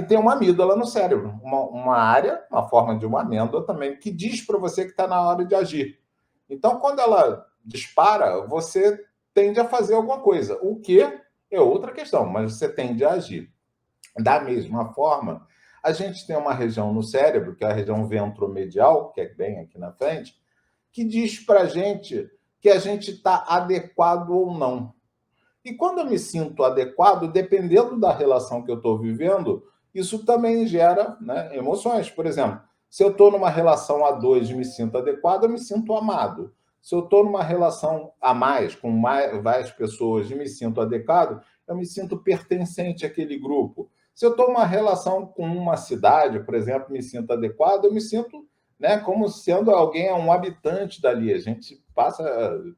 tem uma amígdala no cérebro, uma área, uma forma de uma amêndoa também, que diz para você que está na hora de agir. Então, quando ela dispara, você tende a fazer alguma coisa. O que é outra questão, mas você tende a agir. Da mesma forma, a gente tem uma região no cérebro, que é a região ventromedial, que é bem aqui na frente, que diz para a gente que a gente está adequado ou não. E quando eu me sinto adequado, dependendo da relação que eu estou vivendo, isso também gera, né, emoções. Por exemplo, se eu estou numa relação a dois e me sinto adequado, eu me sinto amado. Se eu estou numa relação a mais, com várias pessoas e me sinto adequado, eu me sinto pertencente àquele grupo. Se eu estou numa relação com uma cidade, por exemplo, me sinto adequado, eu me sinto, né, como sendo alguém, um habitante dali. A gente passa,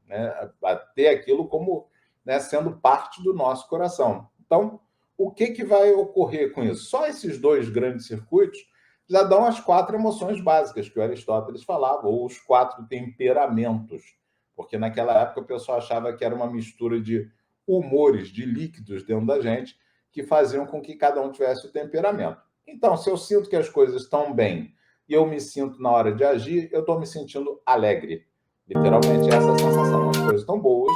né, a ter aquilo como, né, sendo parte do nosso coração. Então, o que vai ocorrer com isso? Só esses dois grandes circuitos já dão as 4 emoções básicas que o Aristóteles falava, ou os 4 temperamentos, porque naquela época o pessoal achava que era uma mistura de humores, de líquidos dentro da gente, que faziam com que cada um tivesse o temperamento. Então, se eu sinto que as coisas estão bem e eu me sinto na hora de agir, eu estou me sentindo alegre. Literalmente essa é a sensação. As coisas estão boas,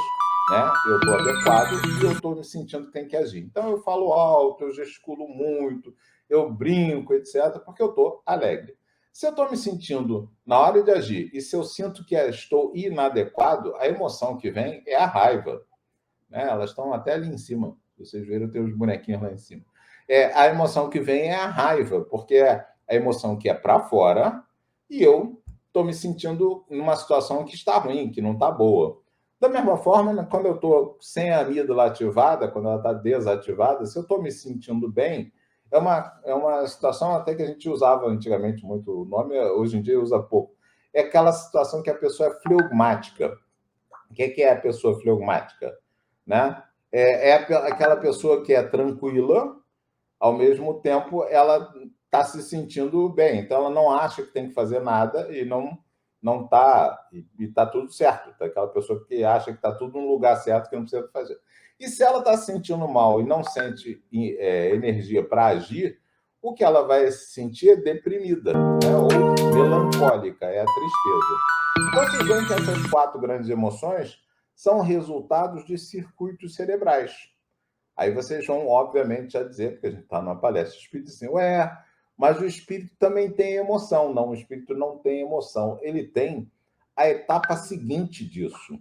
né? Eu estou adequado e eu estou me sentindo que tem que agir. Então eu falo alto, eu gesticulo muito, eu brinco, etc., porque eu estou alegre. Se eu estou me sentindo na hora de agir e se eu sinto que estou inadequado, a emoção que vem é a raiva. Né? Elas estão até ali em cima. Vocês viram, tem os bonequinhos lá em cima. A emoção que vem é a raiva, porque é a emoção que é para fora e eu estou me sentindo numa situação que está ruim, que não está boa. Da mesma forma, né, quando eu estou sem a amígdala ativada, quando ela está desativada, se eu estou me sentindo bem, é uma situação até que a gente usava antigamente muito o nome, hoje em dia usa pouco. É aquela situação que a pessoa é flegmática. O que é a pessoa flegmática? Né? Aquela pessoa que é tranquila, ao mesmo tempo ela está se sentindo bem. Então, ela não acha que tem que fazer nada e não está, e está tudo certo. Tá? Aquela pessoa que acha que está tudo no lugar certo, que não precisa fazer. E se ela está se sentindo mal e não sente energia para agir, o que ela vai se sentir é deprimida, né? Ou melancólica, é a tristeza. Então, vocês veem que essas 4 grandes emoções são resultados de circuitos cerebrais. Aí vocês vão, obviamente, já dizer, porque a gente está numa palestra espírita, assim, mas o espírito também tem emoção. Não, o espírito não tem emoção. Ele tem a etapa seguinte disso,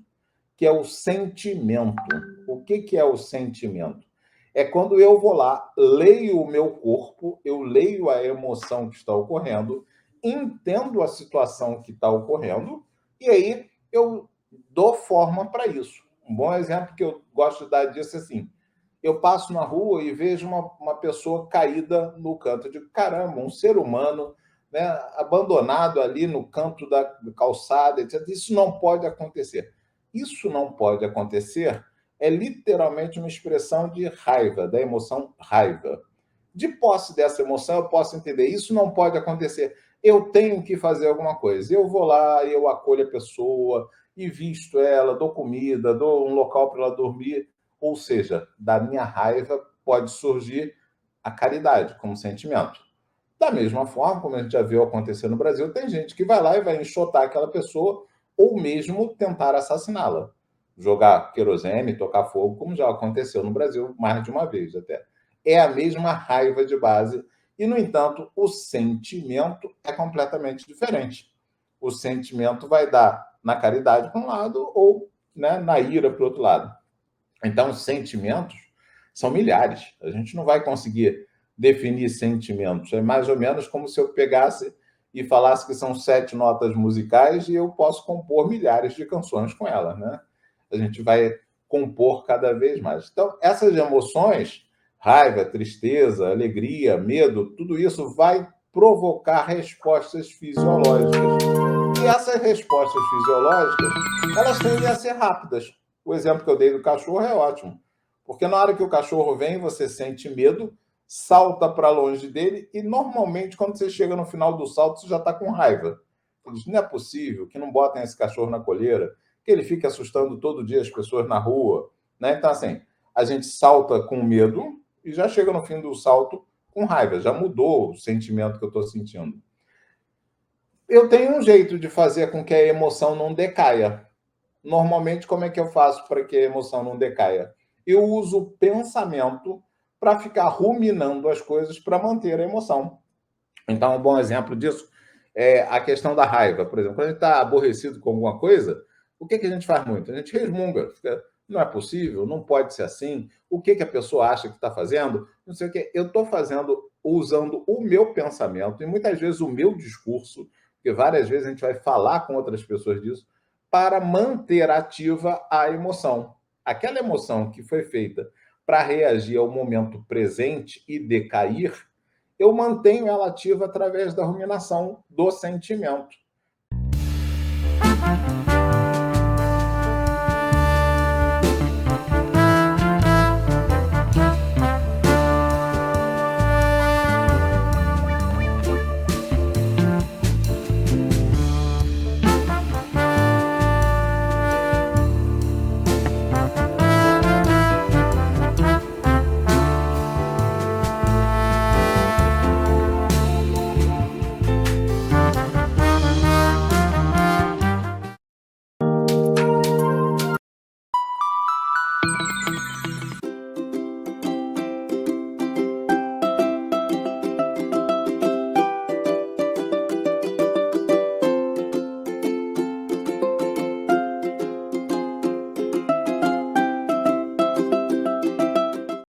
que é o sentimento. O que é o sentimento? É quando eu vou lá, leio o meu corpo, eu leio a emoção que está ocorrendo, entendo a situação que está ocorrendo, e aí eu dou forma para isso. Um bom exemplo que eu gosto de dar disso é assim: eu passo na rua e vejo uma pessoa caída no canto. Eu digo, caramba, um ser humano, né, abandonado ali no canto da calçada, etc. Isso não pode acontecer. Isso não pode acontecer é literalmente uma expressão de raiva, da emoção raiva. De posse dessa emoção, eu posso entender, isso não pode acontecer. Eu tenho que fazer alguma coisa. Eu vou lá, eu acolho a pessoa, e visto ela, dou comida, dou um local para ela dormir. Ou seja, da minha raiva pode surgir a caridade como sentimento. Da mesma forma, como a gente já viu acontecer no Brasil, tem gente que vai lá e vai enxotar aquela pessoa ou mesmo tentar assassiná-la. Jogar querosene, tocar fogo, como já aconteceu no Brasil mais de uma vez até. É a mesma raiva de base e, no entanto, o sentimento é completamente diferente. O sentimento vai dar na caridade para um lado ou, né, na ira para o outro lado. Então, os sentimentos são milhares. A gente não vai conseguir definir sentimentos. É mais ou menos como se eu pegasse e falasse que são 7 notas musicais e eu posso compor milhares de canções com elas, né? A gente vai compor cada vez mais. Então, essas emoções, raiva, tristeza, alegria, medo, tudo isso vai provocar respostas fisiológicas. E essas respostas fisiológicas, elas tendem a ser rápidas. O exemplo que eu dei do cachorro é ótimo. Porque na hora que o cachorro vem, você sente medo, salta para longe dele e, normalmente, quando você chega no final do salto, você já está com raiva. Você diz, não é possível que não botem esse cachorro na coleira, que ele fique assustando todo dia as pessoas na rua. Né? Então, assim, a gente salta com medo e já chega no fim do salto com raiva, já mudou o sentimento que eu estou sentindo. Eu tenho um jeito de fazer com que a emoção não decaia. Normalmente, como é que eu faço para que a emoção não decaia? Eu uso o pensamento para ficar ruminando as coisas para manter a emoção. Então, um bom exemplo disso é a questão da raiva. Por exemplo, quando a gente está aborrecido com alguma coisa, o que a gente faz muito? A gente resmunga. Fica, não é possível, não pode ser assim. O que a pessoa acha que está fazendo? Não sei o que. Eu estou fazendo, usando o meu pensamento e muitas vezes o meu discurso, porque várias vezes a gente vai falar com outras pessoas disso, para manter ativa a emoção. Aquela emoção que foi feita para reagir ao momento presente e decair, eu mantenho ela ativa através da ruminação do sentimento.